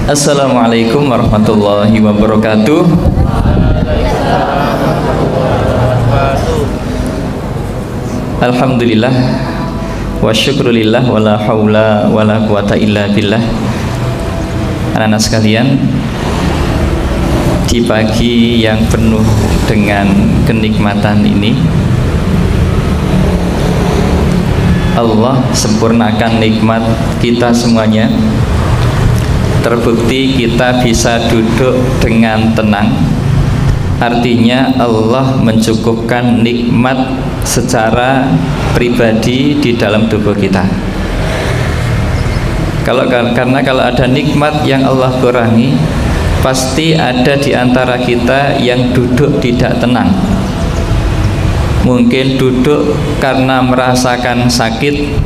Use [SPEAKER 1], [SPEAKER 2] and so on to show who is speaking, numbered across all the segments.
[SPEAKER 1] Assalamualaikum warahmatullahi wabarakatuh. Alhamdulillah wa syukrulillah wa la hawla wa la quwata illa billah. Anak-anak sekalian, di pagi yang penuh dengan kenikmatan ini, Allah sempurnakan nikmat kita semuanya. Terbukti kita bisa duduk dengan tenang. Artinya Allah mencukupkan nikmat secara pribadi di dalam tubuh kita. Karena kalau ada nikmat yang Allah kurangi, pasti ada di antara kita yang duduk tidak tenang. Mungkin duduk karena merasakan sakit,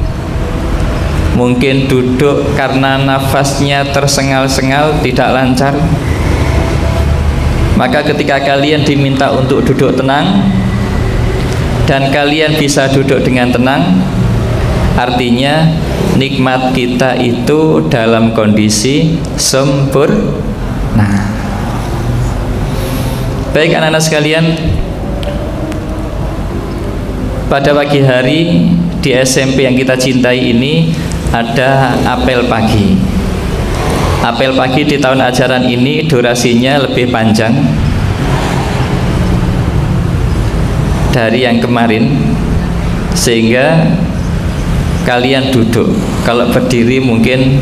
[SPEAKER 1] mungkin duduk karena nafasnya tersengal-sengal, tidak lancar. Maka ketika kalian diminta untuk duduk tenang dan kalian bisa duduk dengan tenang, artinya nikmat kita itu dalam kondisi sempurna. Baik anak-anak sekalian, pada pagi hari di SMP yang kita cintai ini ada apel pagi. Apel pagi di tahun ajaran ini durasinya lebih panjang dari yang kemarin, sehingga kalian duduk. Kalau berdiri mungkin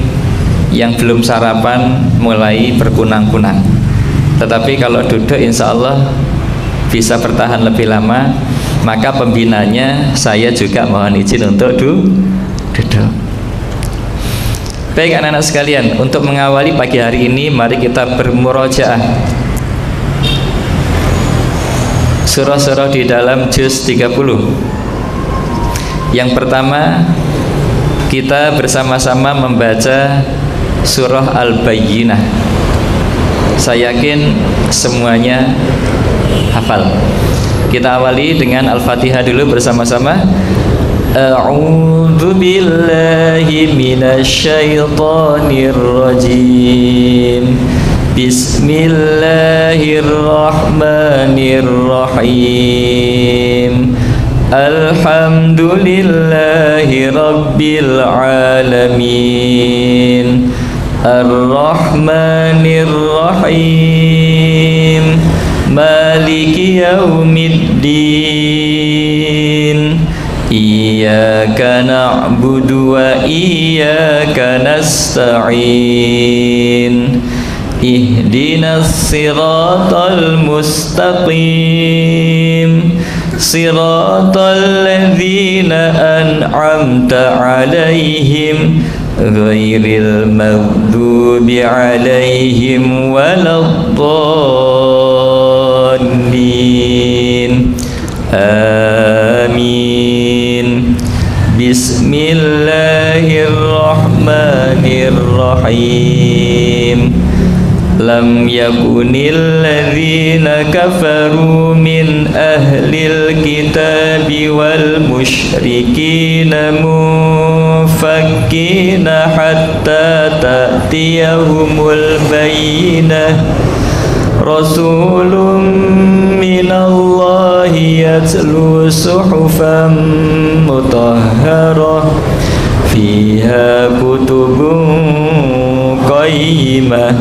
[SPEAKER 1] yang belum sarapan mulai berkunang-kunang, tetapi kalau duduk insya Allah bisa bertahan lebih lama. Maka pembinanya saya juga mohon izin untuk duduk. Baik anak-anak sekalian, untuk mengawali pagi hari ini, mari kita bermurojaah surah-surah di dalam juz 30. Yang pertama, kita bersama-sama membaca surah Al-Bayyinah. Saya yakin semuanya hafal. Kita awali dengan Al-Fatihah dulu bersama-sama. A'udzu billahi minasyaitonir rajim. Bismillahirrahmanirrahim. Alhamdulillahi rabbil alamin. Ar-Rahmanir Rahim. Maliki yaumiddin. Iyyaka na'budu wa iyyaka nasta'in. Ihdinas siratal mustaqim. Siratal ladzina an'amta 'alaihim ghairil maghdubi 'alaihim waladdallin. Amin. Bismillahirrahmanirrahim. Lam yakunil ladzina kafaru min ahlil kitabi wal musyrikina munfakkina hatta ta'tiyahumul bayyinah. Rasulun minallahi yatlu suhufan mutahharah fiha kutubun qayyimah.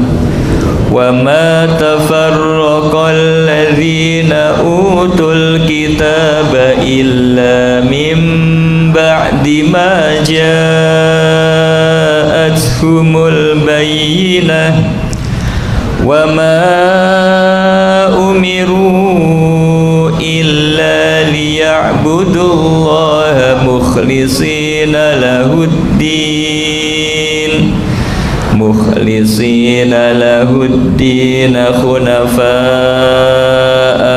[SPEAKER 1] Wa ma tafarraqal ladzina utul kitaba illa min ba'di ma ja'atuhumul bayyinah. Wa ma umiru illa liya'budullaha mukhlisina lahuddin khunafa'a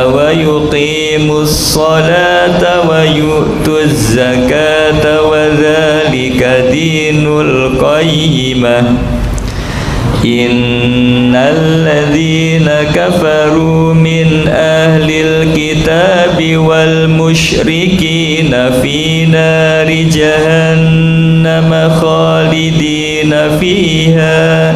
[SPEAKER 1] wa yuqimus salata wa yu'tuz zakata wa dzalika dinul qayyimah. Innal ladzina kafaru min ahlil kitabi wal musyrikina fi nari jahannam khalidina fiha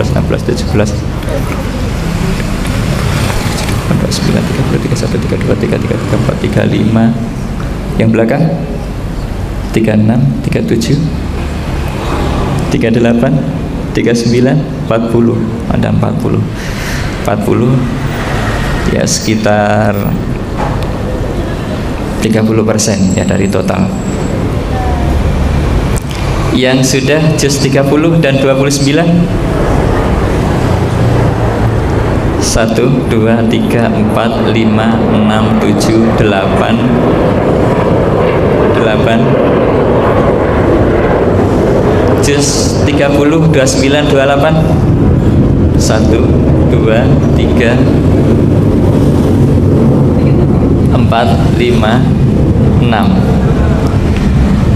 [SPEAKER 1] 15, 16, 17, 9, 30, 31, 32, 33, 34, 35. Yang belakang 36, 37, 38, 39, 40. Ada 40 ya, sekitar 30% ya dari total. Yang sudah juz 30 dan 29, 1, 2, 3, 4, 5, 6, 7, 8 juz 30, 29, 28, 1, 2, 3, 4, 5, 6.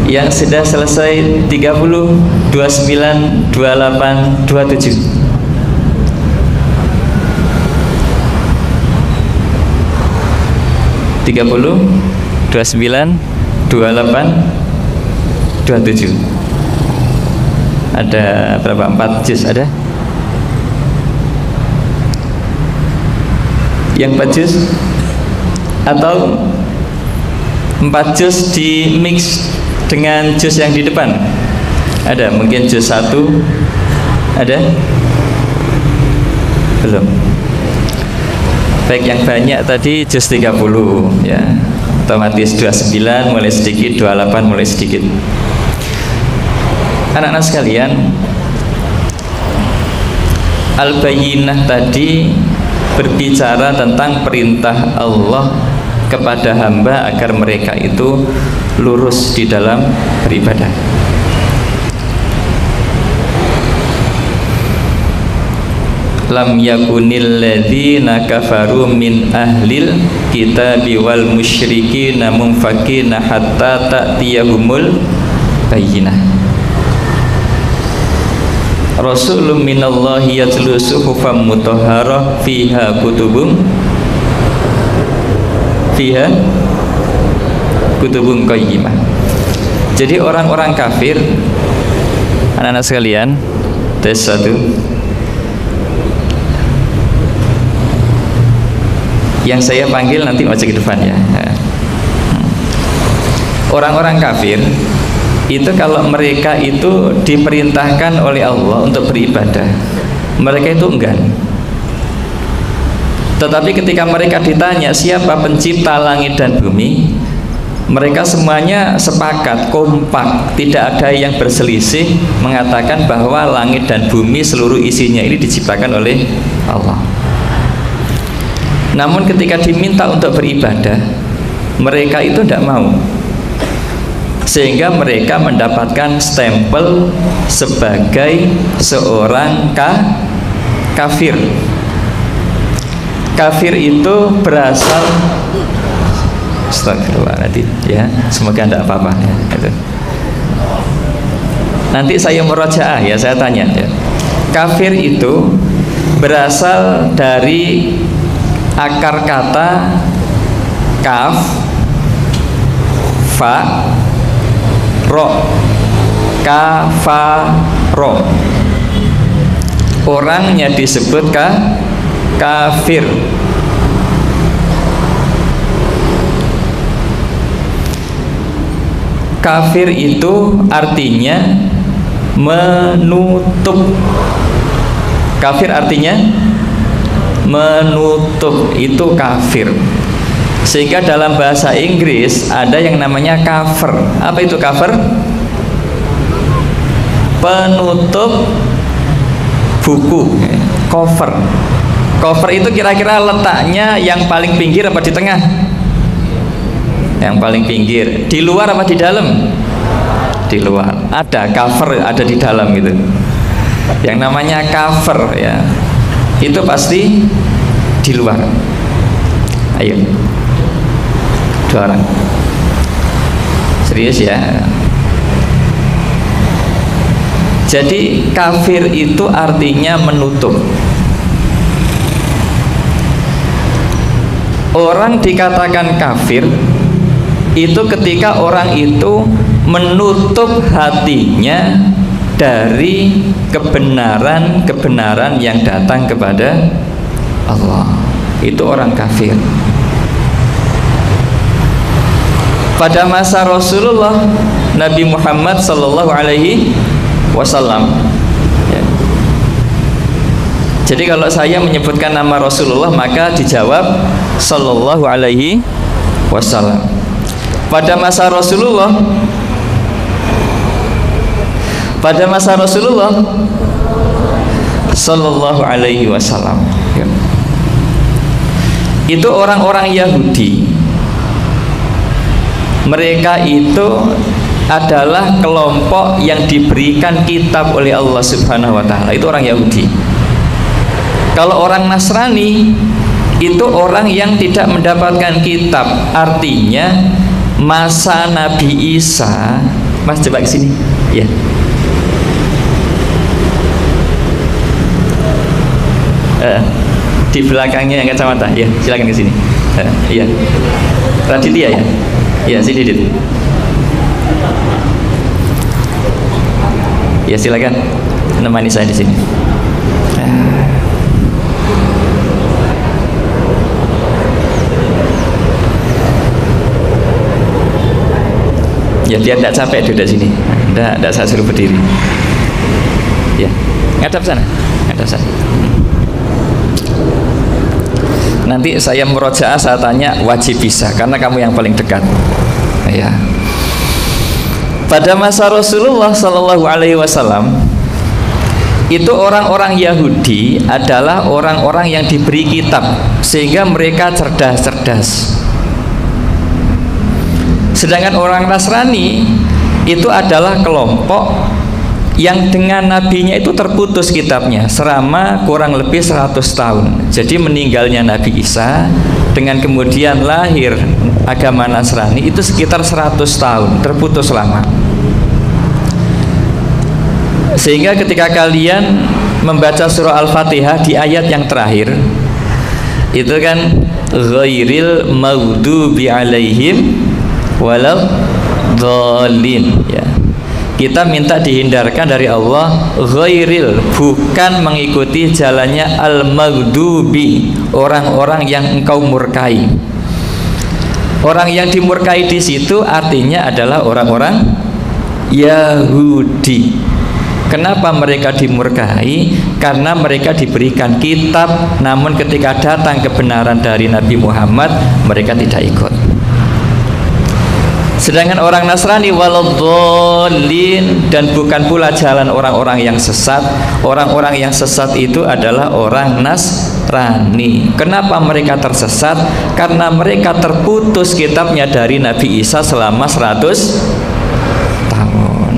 [SPEAKER 1] Yang sudah selesai 30, 29, 28, 27. Tiga puluh, 29, 28, 27. Ada berapa? 4 juz ada? Yang 4 juz atau 4 juz di mix dengan juz yang di depan? Ada? Mungkin juz 1 ada? Belum. Baik, yang banyak tadi juz 30 ya, otomatis 29 mulai sedikit, 28 mulai sedikit. Anak-anak sekalian, Al-Bayyinah tadi berbicara tentang perintah Allah kepada hamba agar mereka itu lurus di dalam beribadah. Lam yakunil ladzina kafaru min ahlil kitabi wal musyrikina munfakina hatta ta'tiyahumul bayyinah. Rasulun minallahi yatlu suhufan mutahharah fiha kutubun qayyimah. Jadi orang-orang kafir, anak-anak sekalian, tes 1. Yang saya panggil nanti maju ke depan ya. Orang-orang kafir itu kalau mereka itu diperintahkan oleh Allah untuk beribadah, mereka itu enggan. Tetapi ketika mereka ditanya siapa pencipta langit dan bumi, mereka semuanya sepakat, kompak, tidak ada yang berselisih mengatakan bahwa langit dan bumi seluruh isinya ini diciptakan oleh Allah. Namun ketika diminta untuk beribadah, mereka itu tidak mau, sehingga mereka mendapatkan stempel sebagai seorang kafir. Kafir itu berasal, astagfirullahaladzim, ya, semoga tidak apa-apa ya, itu. Nanti saya murojaah ya, saya tanya ya. Kafir itu berasal dari akar kata kaf, fa, ro, kafaro. Orangnya disebut kafir. Kafir itu artinya menutup. Kafir artinya menutup, itu kafir. Sehingga dalam bahasa Inggris ada yang namanya cover. Apa itu cover? Penutup buku. Cover. Cover itu kira-kira letaknya yang paling pinggir apa di tengah? Yang paling pinggir. Di luar apa di dalam? Di luar. Ada cover, ada di dalam gitu. Yang namanya cover ya, itu pasti di luar. Ayo, 2 orang. Serius ya. Jadi kafir itu artinya menutup. Orang dikatakan kafir itu ketika orang itu menutup hatinya dari kebenaran-kebenaran yang datang kepada Allah. Itu orang kafir. Pada masa Rasulullah Nabi Muhammad sallallahu alaihi wasallam ya. Jadi kalau saya menyebutkan nama Rasulullah maka dijawab sallallahu alaihi wasallam. Pada masa Rasulullah sallallahu alaihi wasallam ya. Itu orang-orang Yahudi. Mereka itu adalah kelompok yang diberikan kitab oleh Allah Subhanahu wa taala. Itu orang Yahudi. Kalau orang Nasrani itu orang yang tidak mendapatkan kitab. Artinya masa Nabi Isa, Mas coba ke sini ya. Di belakangnya yang kacamata ya, silakan ke sini. Iya. Raditya ya. Ya, sini Dit. Ya, silakan menemani saya di sini. Ya, biar tidak capek duduk sini. Tidak saya suruh berdiri. Ya, ngadap sana. Ngadap sana. Nanti saya murojaah, saya tanya wajib bisa karena kamu yang paling dekat. Ya. Pada masa Rasulullah Sallallahu Alaihi Wasallam itu orang-orang Yahudi adalah orang-orang yang diberi kitab sehingga mereka cerdas-cerdas. Sedangkan orang Nasrani itu adalah kelompok yang dengan nabinya itu terputus kitabnya selama kurang lebih 100 tahun. Jadi meninggalnya Nabi Isa dengan kemudian lahir agama Nasrani itu sekitar 100 tahun, terputus lama. Sehingga ketika kalian membaca surah Al-Fatihah di ayat yang terakhir itu kan ghairil maghdubi alaihim walad dhalin ya. Kita minta dihindarkan dari Allah ghairil, bukan mengikuti jalannya al-maghdubi, orang-orang yang engkau murkai. Orang yang dimurkai di situ artinya adalah orang-orang Yahudi. Kenapa mereka dimurkai? Karena mereka diberikan kitab, namun ketika datang kebenaran dari Nabi Muhammad, mereka tidak ikut. Sedangkan orang Nasrani waladhdallin, dan bukan pula jalan orang-orang yang sesat. Orang-orang yang sesat itu adalah orang Nasrani. Kenapa mereka tersesat? Karena mereka terputus kitabnya dari Nabi Isa selama 100 tahun.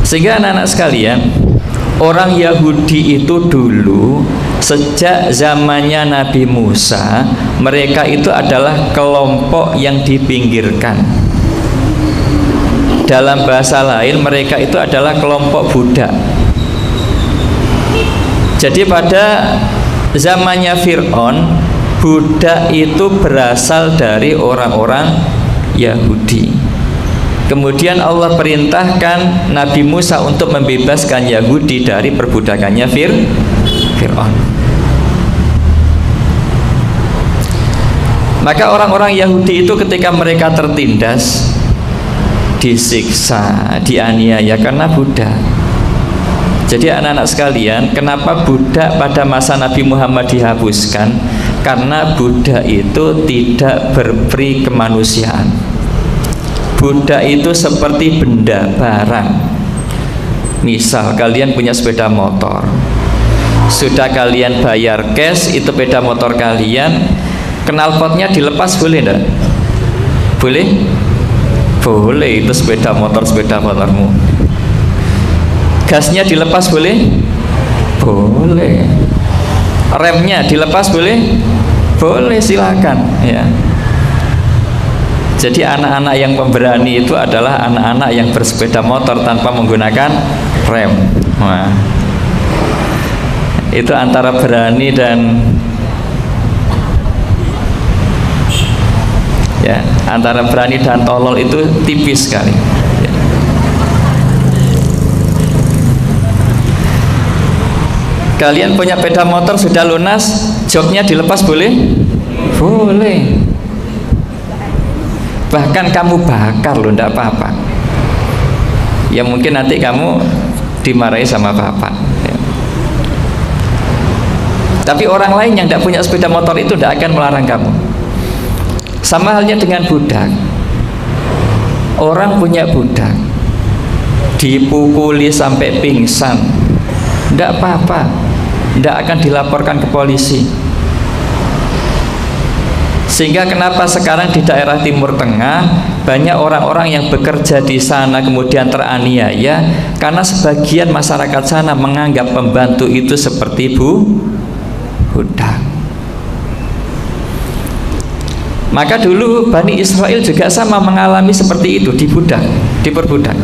[SPEAKER 1] Sehingga anak-anak sekalian, orang Yahudi itu dulu sejak zamannya Nabi Musa, mereka itu adalah kelompok yang dipinggirkan. Dalam bahasa lain, mereka itu adalah kelompok budak. Jadi pada zamannya Fir'aun, budak itu berasal dari orang-orang Yahudi. Kemudian Allah perintahkan Nabi Musa untuk membebaskan Yahudi dari perbudakannya Fir'aun. Maka orang-orang Yahudi itu ketika mereka tertindas, disiksa, dianiaya karena budak. Jadi anak-anak sekalian, kenapa budak pada masa Nabi Muhammad dihapuskan? Karena budak itu tidak berperi kemanusiaan. Budak itu seperti benda barang. Misal kalian punya sepeda motor, sudah kalian bayar cash, itu sepeda motor kalian, knalpotnya dilepas boleh enggak? Boleh? Boleh, itu sepeda motormu. Gasnya dilepas boleh? Boleh. Remnya dilepas boleh? Boleh, silakan ya. Jadi anak-anak yang pemberani itu adalah anak-anak yang bersepeda motor tanpa menggunakan rem. Nah, itu antara berani dan ya, antara berani dan tolol itu tipis sekali. Ya. Kalian punya sepeda motor sudah lunas, joknya dilepas boleh? Boleh. Bahkan kamu bakar loh, enggak apa-apa. Ya mungkin nanti kamu dimarahi sama bapak ya. Tapi orang lain yang tidak punya sepeda motor itu tidak akan melarang kamu. Sama halnya dengan budak. Orang punya budak, dipukuli sampai pingsan, tidak apa-apa, tidak akan dilaporkan ke polisi. Sehingga kenapa sekarang di daerah Timur Tengah banyak orang-orang yang bekerja di sana kemudian teraniaya, karena sebagian masyarakat sana menganggap pembantu itu seperti budak. Maka dulu Bani Israel juga sama mengalami seperti itu, diperbudak.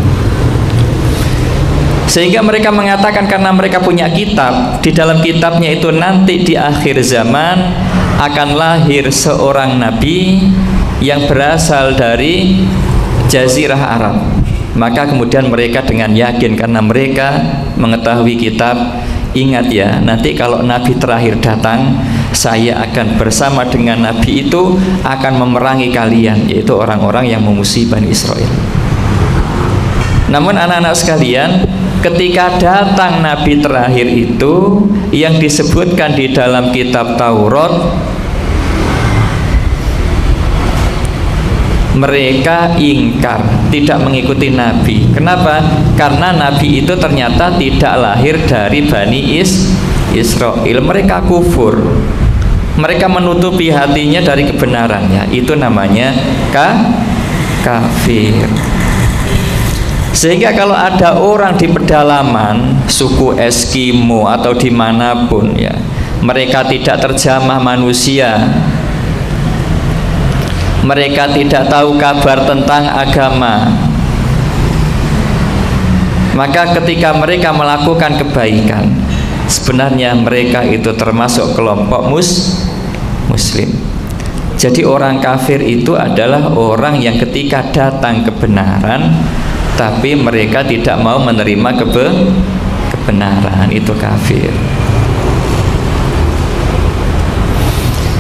[SPEAKER 1] Sehingga mereka mengatakan karena mereka punya kitab, di dalam kitabnya itu nanti di akhir zaman akan lahir seorang nabi yang berasal dari Jazirah Arab. Maka kemudian mereka dengan yakin karena mereka mengetahui kitab, ingat ya, nanti kalau nabi terakhir datang, saya akan bersama dengan nabi itu akan memerangi kalian, yaitu orang-orang yang memusuhi Bani Israel. Namun anak-anak sekalian, ketika datang nabi terakhir itu yang disebutkan di dalam kitab Taurat, mereka ingkar, tidak mengikuti nabi. Kenapa? Karena nabi itu ternyata tidak lahir dari Bani Israel. Mereka kufur, mereka menutupi hatinya dari kebenarannya. Itu namanya kafir. Sehingga kalau ada orang di pedalaman suku Eskimo atau dimanapun ya, mereka tidak terjamah manusia, mereka tidak tahu kabar tentang agama, maka ketika mereka melakukan kebaikan, sebenarnya mereka itu termasuk kelompok muslim. Jadi orang kafir itu adalah orang yang ketika datang kebenaran tapi mereka tidak mau menerima kebenaran, itu kafir.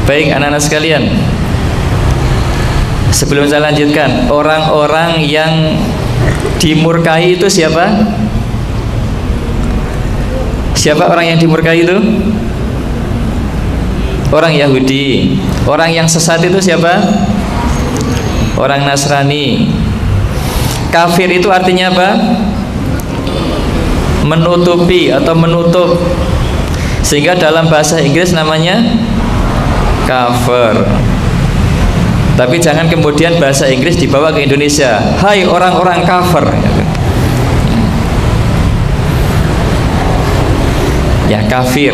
[SPEAKER 1] Baik anak-anak sekalian, Sebelum saya lanjutkan, orang-orang yang dimurkai itu siapa? Siapa orang yang dimurkai itu? Orang Yahudi. Orang yang sesat itu siapa? Orang Nasrani. Kafir itu artinya apa? Menutupi atau menutup. Sehingga dalam bahasa Inggris namanya cover. Tapi jangan kemudian bahasa Inggris dibawa ke Indonesia. Hai orang-orang cover. Ya, kafir.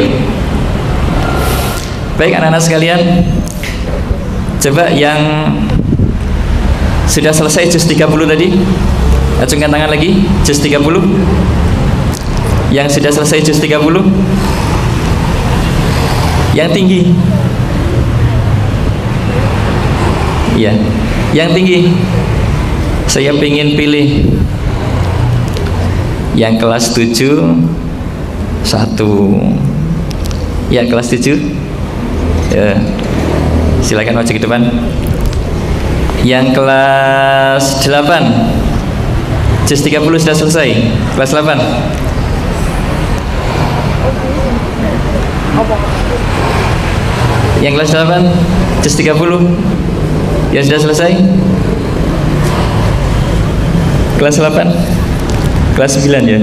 [SPEAKER 1] Baik anak-anak sekalian, coba yang sudah selesai juz 30 tadi, acungkan tangan lagi. Juz 30. Yang sudah selesai juz 30, yang tinggi. Ya, yang tinggi. Saya ingin pilih yang kelas 7 satu. Ya, kelas 7. Ya. Silakan maju ke depan. Yang kelas 8. Juz 30 sudah selesai. Kelas 8. Yang kelas 8 juz 30 yang sudah selesai. Kelas 8. Kelas 9 ya.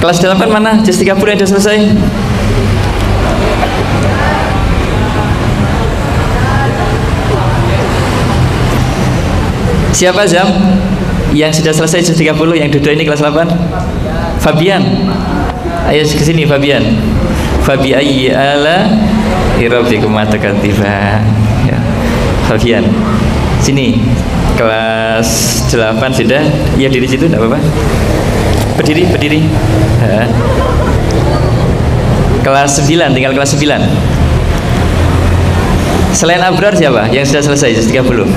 [SPEAKER 1] Kelas 8 mana? Juz 30 yang sudah selesai. Siapa Zam? Yang sudah selesai juz 30 yang duduk ini kelas 8? Fabian. Ayo ke sini Fabian. Fabi ayyi ala rabbikum atakatsiban. Ya. Fabian. Sini. Kelas 8 sudah. Ya diri situ enggak apa-apa. Berdiri, berdiri. Kelas 9, tinggal kelas 9. Selain Abrar siapa yang sudah selesai juz 30?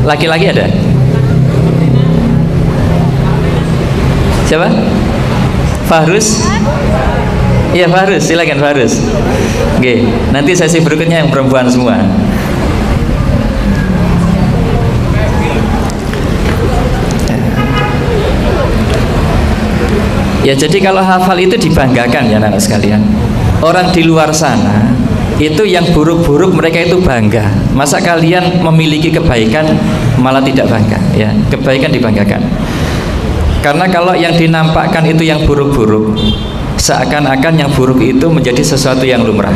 [SPEAKER 1] Laki-laki ada? Siapa? Fahrus? Iya Fahrus, silakan Fahrus. Oke, nanti sesi berikutnya yang perempuan semua. Ya jadi kalau hafal itu dibanggakan ya anak sekalian. Orang di luar sana itu yang buruk-buruk mereka itu bangga. Masa kalian memiliki kebaikan malah tidak bangga? Ya, kebaikan dibanggakan. Karena kalau yang dinampakkan itu yang buruk-buruk, seakan-akan yang buruk itu menjadi sesuatu yang lumrah.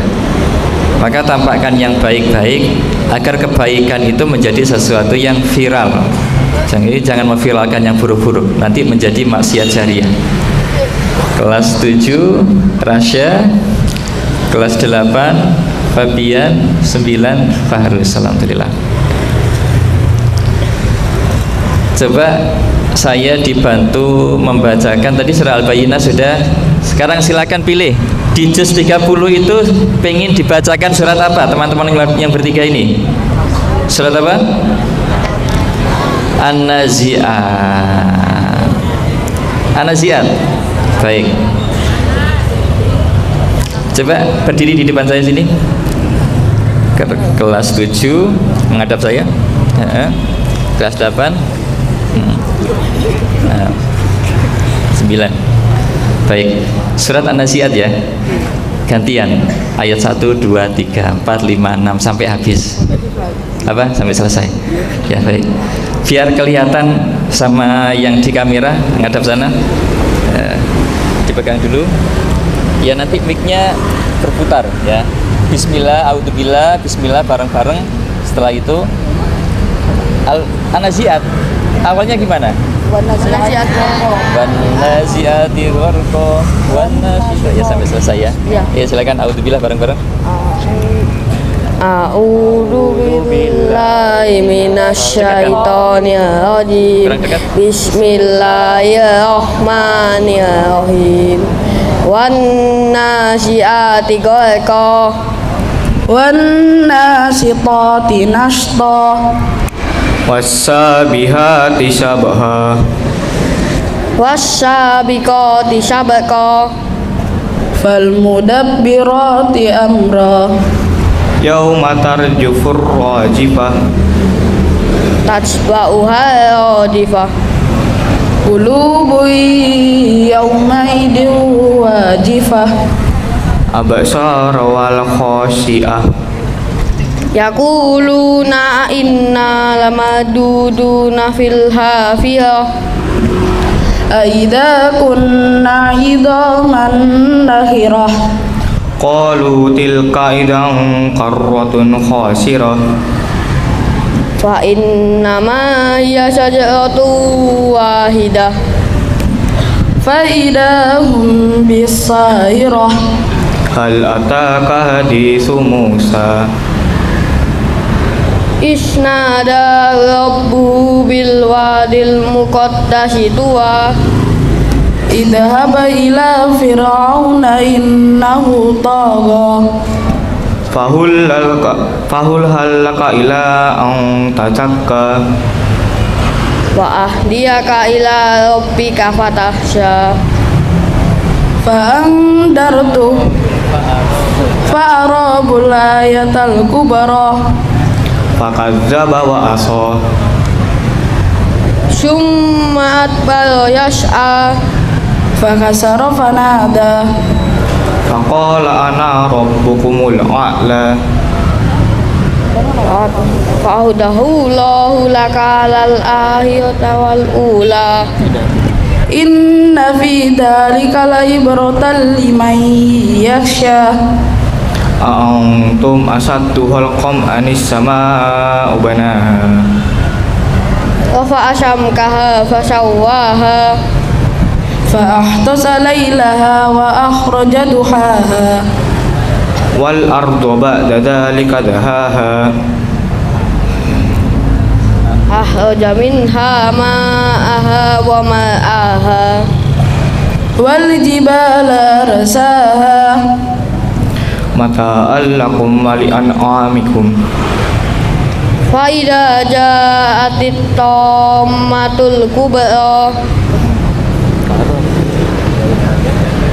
[SPEAKER 1] Maka tampakkan yang baik-baik agar kebaikan itu menjadi sesuatu yang viral. Jangan memviralkan yang buruk-buruk, nanti menjadi maksiat jariah. Kelas 7 Rasya, kelas 8 Fabian, 9 Fahrus. Alhamdulillah. Coba saya dibantu membacakan tadi surah Al-Bayyinah sudah. Sekarang silakan pilih di juz 30 itu pengen dibacakan surat apa teman-teman yang bertiga ini? Surat apa? An-Nazi'at. An-Nazi'at. Baik. Coba berdiri di depan saya sini. Kelas 7 menghadap saya. Kelas 8. 9. Baik. Surat An-Nazi'at ya. Gantian ayat 1, 2, 3, 4, 5, 6 sampai habis. Apa? Sampai selesai. Ya, baik. Biar kelihatan sama yang di kamera menghadap sana. Dipegang dulu. Ya nanti mic-nya berputar ya. Bismillah, auzubillah, bismillah bareng-bareng. Setelah itu An-Nazi'at awalnya gimana? Wan-nazi'ati gharqa, wan-nazi'ati ya sampai selesai ya. Ya silakan auzubillah bareng-bareng.
[SPEAKER 2] A'udzu billahi minasyaitonir rajim. Bismillahirrahmanirrahim. Wan-nazi'ati gharqa,
[SPEAKER 3] wan-nasitati nashta,
[SPEAKER 4] was-sabihati sabha,
[SPEAKER 2] was-sabiqati sabqa,
[SPEAKER 3] falmudabbirati amra
[SPEAKER 4] yauma tarjufur rajifah
[SPEAKER 2] tatba'uha radifah
[SPEAKER 3] qulubun yawmaidin wajifah
[SPEAKER 4] absar wal khashi'ah
[SPEAKER 2] yaquluna inna lamaduduna fil hafiyah
[SPEAKER 3] aidza kunna idhaman nakhirah
[SPEAKER 4] qalu tilka idan qarratun khasirah
[SPEAKER 2] fa innama hiya syajaratun wahidah
[SPEAKER 3] fa idahum bisahirah
[SPEAKER 4] hal ataka hadithu Musa
[SPEAKER 2] isnada rabbu bil wadil muqaddasi tuwa
[SPEAKER 3] idhhab ila fir'auna innahu tagha
[SPEAKER 4] fahul halaka ila an tazakka
[SPEAKER 2] wa ahdiyaka ila rabbika fatahsya
[SPEAKER 3] fa'andartu fa'arabul ayatal kubra
[SPEAKER 4] fakadzdzaba wa asa
[SPEAKER 2] summa atbara yas'a
[SPEAKER 3] fakasara fanada
[SPEAKER 4] faqala ana rabbukumul a'la
[SPEAKER 2] fa'udahu Allahu laka lal akhirata wal ula
[SPEAKER 3] inna fi dhalika la ibratan liman yakhsha
[SPEAKER 4] antum asaddu halqam anis sama ubana
[SPEAKER 2] wa asyamkaha fasawwaha
[SPEAKER 3] fa ahtasa laylaha wa akhraja duhaha
[SPEAKER 4] wal ardu ba'da dhalika dahaha
[SPEAKER 2] akhraja minha ma'aha wa ma'aha
[SPEAKER 3] wal jibala rasaha
[SPEAKER 4] mata'al lakum wa li an'amikum
[SPEAKER 2] fa idza ja'atit tammatul kubra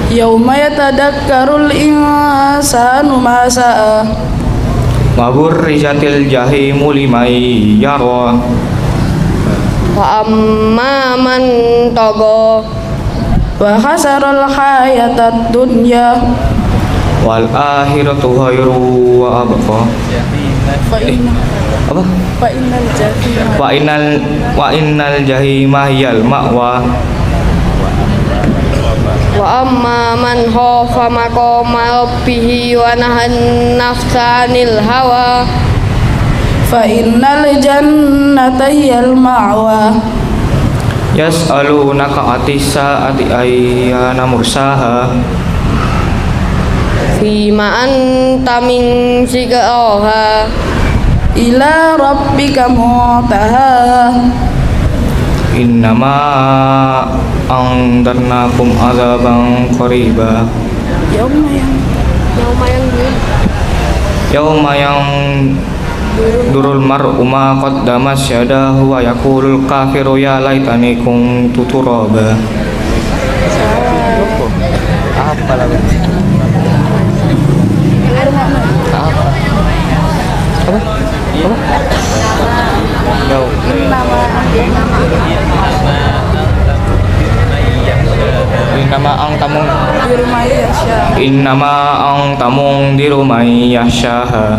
[SPEAKER 3] yauma yatadakkarul insanu ma sa'a
[SPEAKER 4] wa burrizatil jahimu liman yara
[SPEAKER 2] wa amma man tagha
[SPEAKER 3] wa khasaral hayatad dunya
[SPEAKER 4] wal akhiratu khairu wa abqa apa wa innal jahima hiyal ma'wa
[SPEAKER 2] wa amma man khafa maqama rabbih wa nahan nafsa 'anil hawa
[SPEAKER 3] fa innal jannata hiyal ma'wa
[SPEAKER 4] yas'alunaka atis sa'ati ayyana mursaha
[SPEAKER 2] fima anta min sikraha
[SPEAKER 3] ila rabbika muntaha
[SPEAKER 4] innama andarnakum azaban qariba yauma yang durul mar'u ma qaddamat yadahu wa yaqulul kafiru ya laitani kuntu turaba apa lagi Innama ang tamung di rumah yahsyaha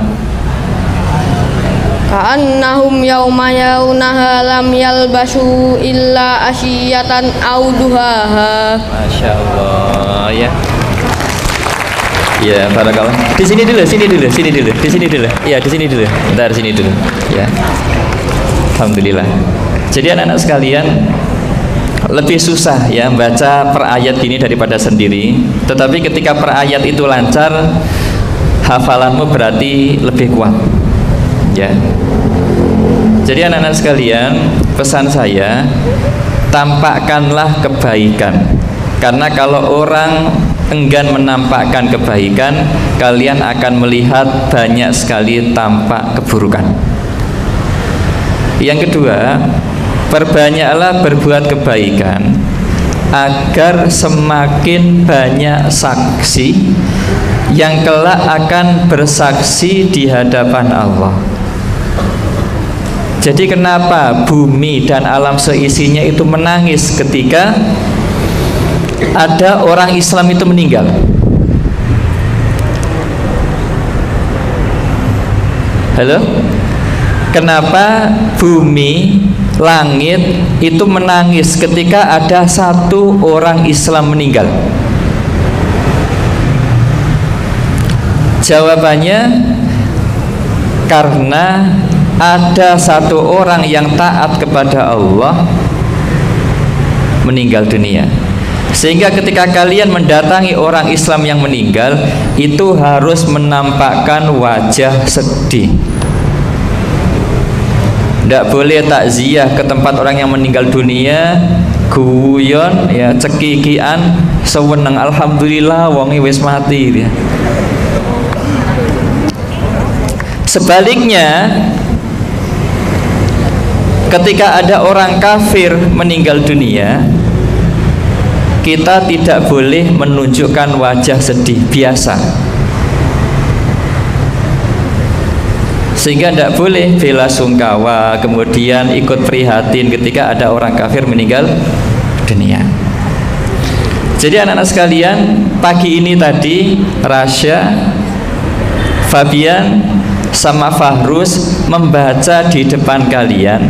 [SPEAKER 2] ka'annahum yawma yarawnaha lam yalbasu illa asyiyatan aw duhaha.
[SPEAKER 1] Masya Allah ya. Ya, barakallah. Di sini dulu. Ya, di sini dulu. Bentar, sini dulu. Ya. Alhamdulillah. Jadi anak-anak sekalian, lebih susah ya baca per ayat gini daripada sendiri. Tetapi ketika per ayat itu lancar, hafalanmu berarti lebih kuat. Ya. Jadi anak-anak sekalian, pesan saya, tampakkanlah kebaikan. Karena kalau orang enggan menampakkan kebaikan, kalian akan melihat banyak sekali tampak keburukan. Yang kedua, perbanyaklah berbuat kebaikan. agar semakin banyak saksi yang kelak akan bersaksi di hadapan Allah. Jadi kenapa bumi dan alam seisinya itu menangis ketika ada orang Islam itu meninggal? Halo? Kenapa bumi, langit itu menangis ketika ada satu orang Islam meninggal? Jawabannya karena ada satu orang yang taat kepada Allah meninggal dunia. Sehingga ketika kalian mendatangi orang Islam yang meninggal, itu harus menampakkan wajah sedih. Tidak boleh takziah ke tempat orang yang meninggal dunia guyon ya, cekikian, seweneng alhamdulillah wonge wis mati dia. Sebaliknya, ketika ada orang kafir meninggal dunia, kita tidak boleh menunjukkan wajah sedih biasa, sehingga tidak boleh bela sungkawa kemudian ikut prihatin ketika ada orang kafir meninggal dunia. Jadi anak-anak sekalian, pagi ini tadi Rasya, Fabian sama Fahrus membaca di depan kalian,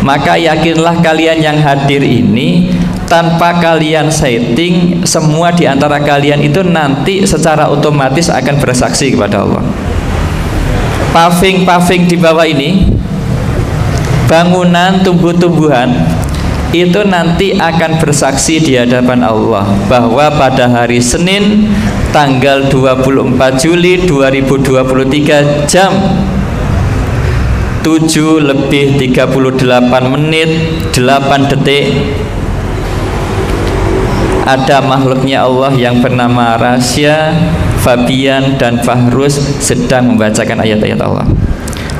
[SPEAKER 1] maka yakinlah kalian yang hadir ini, tanpa kalian setting, semua di antara kalian itu nanti secara otomatis akan bersaksi kepada Allah. Paving di bawah ini, bangunan, tumbuh-tumbuhan, itu nanti akan bersaksi di hadapan Allah bahwa pada hari Senin tanggal 24 Juli 2023 jam 7:38 ada makhluknya Allah yang bernama Rasya, Fabian dan Fahrus sedang membacakan ayat-ayat Allah.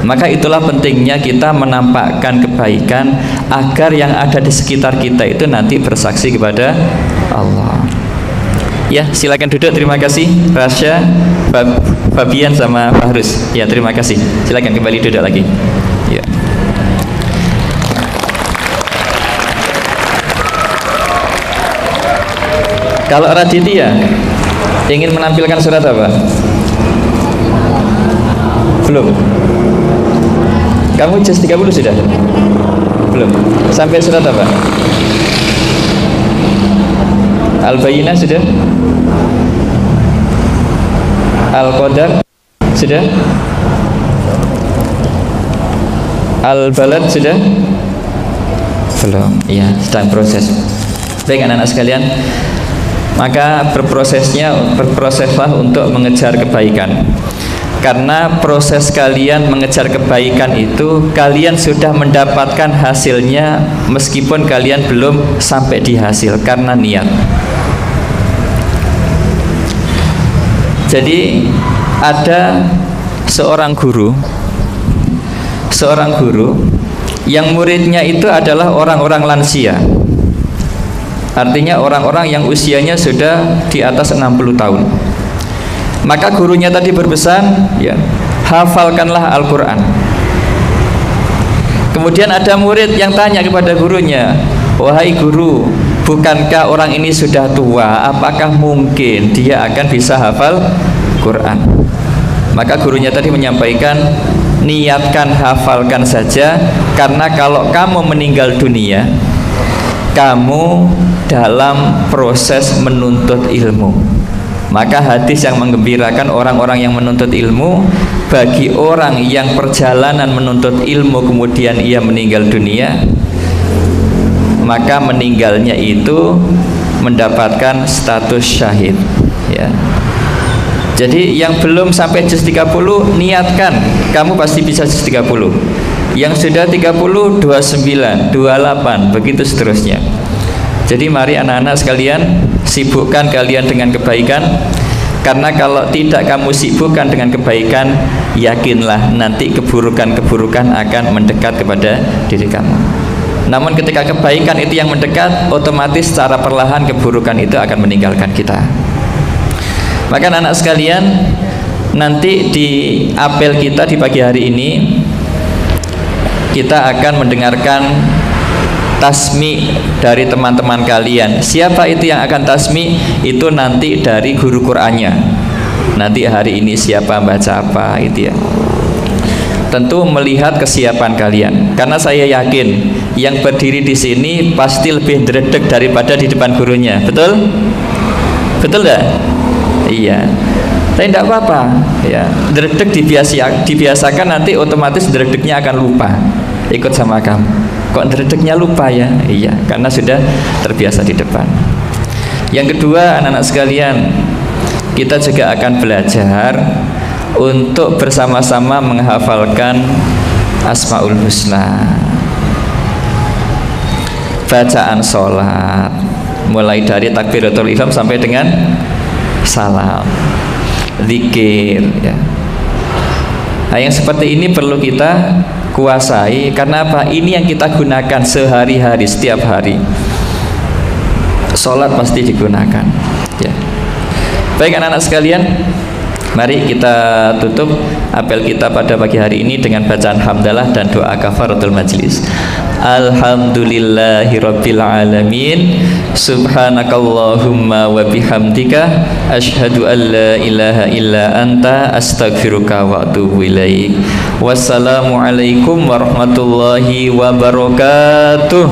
[SPEAKER 1] Maka itulah pentingnya kita menampakkan kebaikan agar yang ada di sekitar kita itu nanti bersaksi kepada Allah. Ya, silakan duduk. Terima kasih Rasya, Fabian sama Fahrus. Ya, terima kasih. Silakan kembali duduk lagi. Ya. Kalau Raditya ingin menampilkan surat apa? Belum. Kamu juz 30 sudah? Belum. Sampai surat apa? Al-Bayyinah sudah? Al-Qadar sudah? Al-Balad sudah? Belum. Iya, sedang proses. Baik anak-anak sekalian, maka berproseslah untuk mengejar kebaikan. Karena proses kalian mengejar kebaikan itu, kalian sudah mendapatkan hasilnya meskipun kalian belum sampai di hasil karena niat. Jadi ada seorang guru yang muridnya itu adalah orang-orang lansia. Artinya orang-orang yang usianya sudah di atas 60 tahun. Maka gurunya tadi berpesan, ya, hafalkanlah Al-Quran. Kemudian ada murid yang tanya kepada gurunya, wahai guru, bukankah orang ini sudah tua? Apakah mungkin dia akan bisa hafal Quran? Maka gurunya tadi menyampaikan, niatkan, hafalkan saja, karena kalau kamu meninggal dunia, kamu dalam proses menuntut ilmu. Maka hadis yang menggembirakan orang-orang yang menuntut ilmu, bagi orang yang perjalanan menuntut ilmu kemudian ia meninggal dunia, maka meninggalnya itu mendapatkan status syahid, ya. Jadi yang belum sampai juz 30, niatkan, kamu pasti bisa juz 30. Yang sudah 30, 29, 28, begitu seterusnya. Jadi mari anak-anak sekalian, sibukkan kalian dengan kebaikan, karena kalau tidak kamu sibukkan dengan kebaikan, yakinlah nanti keburukan-keburukan akan mendekat kepada diri kamu. Namun ketika kebaikan itu yang mendekat, otomatis secara perlahan keburukan itu akan meninggalkan kita. Maka anak sekalian, nanti di apel kita di pagi hari ini kita akan mendengarkan tasmi dari teman-teman kalian. Siapa itu yang akan tasmi? Itu nanti dari guru Qur'annya. Nanti hari ini siapa baca apa itu ya. Tentu melihat kesiapan kalian, karena saya yakin yang berdiri di sini pasti lebih dredeg daripada di depan gurunya. Betul? Betul enggak? Iya. Tapi tidak apa-apa ya. Dredeg dibiasakan, nanti otomatis dredegnya akan lupa ikut sama kamu. Kok dredegnya lupa ya? Iya, karena sudah terbiasa di depan. Yang kedua, anak-anak sekalian, kita juga akan belajar untuk bersama-sama menghafalkan Asmaul Husna. Bacaan sholat mulai dari takbiratul ihram sampai dengan salam, zikir ya. Nah, yang seperti ini perlu kita kuasai. Karena apa? Ini yang kita gunakan sehari-hari, setiap hari. Sholat pasti digunakan ya. Baik anak-anak sekalian, mari kita tutup apel kita pada pagi hari ini dengan bacaan hamdalah dan doa kafaratul majlis. Alhamdulillahirabbil alamin. Subhanakallahumma wa bihamdika asyhadu an la ilaha illa anta astaghfiruka wa atubu ilaik. Wassalamualaikum warahmatullahi wabarakatuh.